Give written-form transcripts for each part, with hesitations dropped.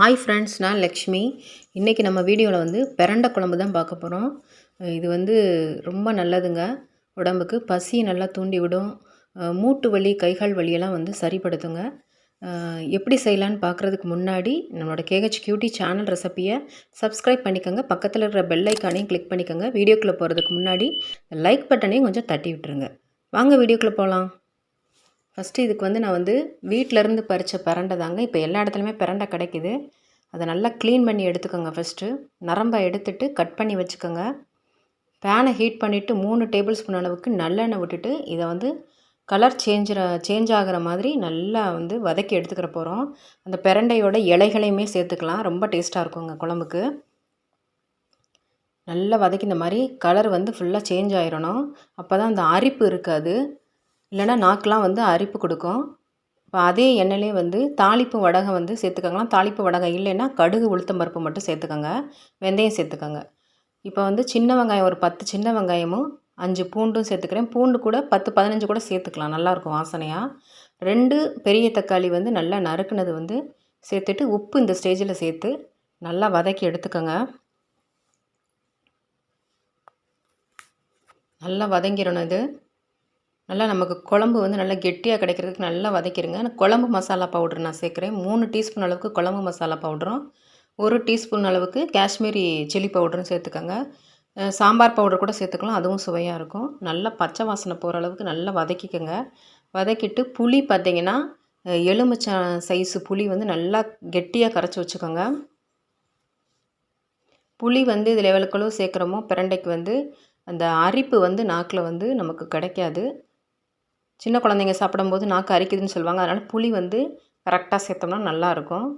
Hi friends, நான் லக்ஷ்மி. இன்றைக்கி நம்ம வீடியோவில் வந்து பிரண்டை குழம்பு தான் பார்க்க போகிறோம். இது வந்து ரொம்ப நல்லதுங்க. உடம்புக்கு பசி நல்லா தூண்டி விடும். மூட்டு வலி, கைகால் வலியெல்லாம் வந்து சரிப்படுத்துங்க. எப்படி செய்யலான்னு பார்க்குறதுக்கு முன்னாடி நம்மளோட கேஹெச் கியூட்டி சேனல் ரெசிப்பியை சப்ஸ்கிரைப் பண்ணிக்கோங்க. பக்கத்தில் இருக்கிற பெல் ஐக்கானையும் கிளிக் பண்ணிக்கோங்க. வீடியோக்குள்ளே போகிறதுக்கு முன்னாடி லைக் பட்டனையும் கொஞ்சம் தட்டி விட்டுருங்க. வாங்க வீடியோக்குள்ளே போகலாம். ஃபஸ்ட்டு இதுக்கு வந்து நான் வந்து வீட்டிலேருந்து பறித்த பிரண்டை தாங்க. இப்போ எல்லா இடத்துலையுமே பிரண்டை கிடைக்குது. அதை நல்லா க்ளீன் பண்ணி எடுத்துக்கோங்க. ஃபஸ்ட்டு நரம்பை எடுத்துட்டு கட் பண்ணி வச்சுக்கோங்க. பேனை ஹீட் பண்ணிவிட்டு 3 டேபிள் ஸ்பூன் அளவுக்கு நல்லெண்ணெய் விட்டுட்டு இதை வந்து கலர் சேஞ்ச் ஆகிற மாதிரி நல்லா வந்து வதக்கி எடுத்துக்கிற போகிறோம். அந்த பிரண்டையோட இலைகளையுமே சேர்த்துக்கலாம். ரொம்ப டேஸ்ட்டாக இருக்குங்க குழம்புக்கு. நல்லா வதக்கி இந்த மாதிரி கலர் வந்து ஃபுல்லாக சேஞ்ச் ஆகிடணும். அப்போ தான் அந்த அரிப்பு இருக்காது. இல்லைனா நாக்கெலாம் வந்து அரிப்பு கொடுக்கும். இப்போ அதே எண்ணெயிலே வந்து தாளிப்பு வடகம் வந்து சேர்த்துக்கோங்களாம். தாளிப்பு வடகம் இல்லைன்னா கடுகு உளுத்தம் பருப்பு மட்டும் சேர்த்துக்கோங்க. வெந்தயம் சேர்த்துக்கோங்க. இப்போ வந்து சின்ன வெங்காயம் ஒரு 10 சின்ன வெங்காயமும் 5 பூண்டும் சேர்த்துக்கிறேன். பூண்டு கூட 10 15 கூட சேர்த்துக்கலாம். நல்லாயிருக்கும் வாசனையாக. 2 பெரிய தக்காளி வந்து நல்லா நறுக்குனது வந்து சேர்த்துட்டு உப்பு இந்த ஸ்டேஜில் சேர்த்து நல்லா வதக்கி எடுத்துக்கோங்க. நல்லா வதங்கிடணும். இது நல்லா நமக்கு குழம்பு வந்து நல்லா கெட்டியாக கிடைக்கிறதுக்கு நல்லா வதக்கிடுங்க. குழம்பு மசாலா பவுடர் நான் சேர்க்குறேன். 3 டீஸ்பூன் அளவுக்கு குழம்பு மசாலா பவுடரும் 1 டீஸ்பூன் அளவுக்கு காஷ்மீரி சில்லி பவுடரும் சேர்த்துக்கோங்க. சாம்பார் பவுடர் கூட சேர்த்துக்கலாம். அதுவும் சுவையாக இருக்கும். நல்லா பச்சை வாசனை போகிற அளவுக்கு நல்லா வதக்கிக்கோங்க. வதக்கிட்டு புளி பார்த்திங்கன்னா எலுமிச்சை சைஸு புளி வந்து நல்லா கெட்டியாக கரைச்சி வச்சுக்கோங்க. புளி வந்து இதில் எவ்வளோக்களோ சேர்க்குறோமோ பிரண்டைக்கு வந்து அந்த அரிப்பு வந்து நாக்கில் வந்து நமக்கு கிடைக்காது. சின்ன குழந்தைங்க சாப்பிடும்போது நாக்கு அரிக்குதுன்னு சொல்லுவாங்க. அதனால் புளி வந்து கரெக்டாக சேர்த்தோம்னா நல்லாயிருக்கும்.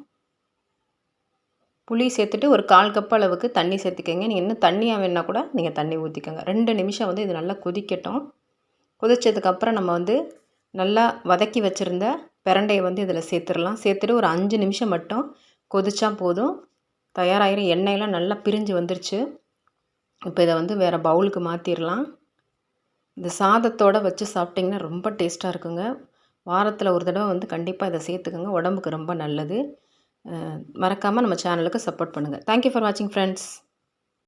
புளி சேர்த்துட்டு ஒரு 1/4 கப் அளவுக்கு தண்ணி சேர்த்துக்கோங்க. நீங்கள் இன்னும் தண்ணியாக வேணுன்னா கூட நீங்கள் தண்ணி ஊற்றிக்கோங்க. 2 நிமிஷம் வந்து இது நல்லா கொதிக்கட்டும். கொதித்ததுக்கப்புறம் நம்ம வந்து நல்லா வதக்கி வச்சுருந்த பிரண்டையை வந்து இதில் சேர்த்துடலாம். சேர்த்துட்டு ஒரு 5 நிமிஷம் மட்டும் கொதிச்சா போதும். தயாராகிடும். எண்ணெயெல்லாம் நல்லா பிரிஞ்சு வந்துருச்சு. இப்போ இதை வந்து வேறு பவுலுக்கு மாற்றிடலாம். இந்த சாதத்தோடு வச்சு சாப்பிட்டிங்கன்னா ரொம்ப டேஸ்ட்டாக இருக்குங்க. வாரத்தில் ஒரு தடவை வந்து கண்டிப்பாக இதை சேர்த்துக்கோங்க. உடம்புக்கு ரொம்ப நல்லது. மறக்காமல் நம்ம சேனலுக்கு சப்போர்ட் பண்ணுங்கள். தேங்க்யூ ஃபார் வாட்சிங் ஃப்ரெண்ட்ஸ்.